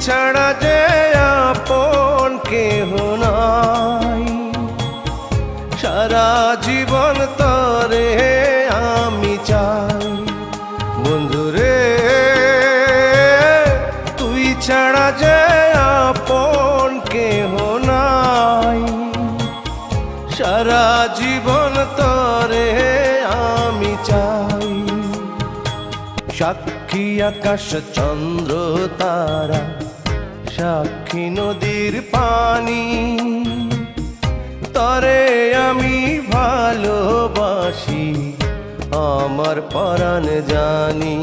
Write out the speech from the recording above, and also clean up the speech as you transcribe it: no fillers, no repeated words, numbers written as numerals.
ছাড়া যে আপন কেহ নাই, সারা জীবন তরে আমি চাই। বন্ধুরে তুই ছাড়া যে আপন কেহ নাই, সারা জীবন তরে আমি চাই। সাক্ষী আকাশ চন্দ্র তারা, সাক্ষী নদীর পানি, তরে আমি ভালোবাসি আমার পরাণ জানি।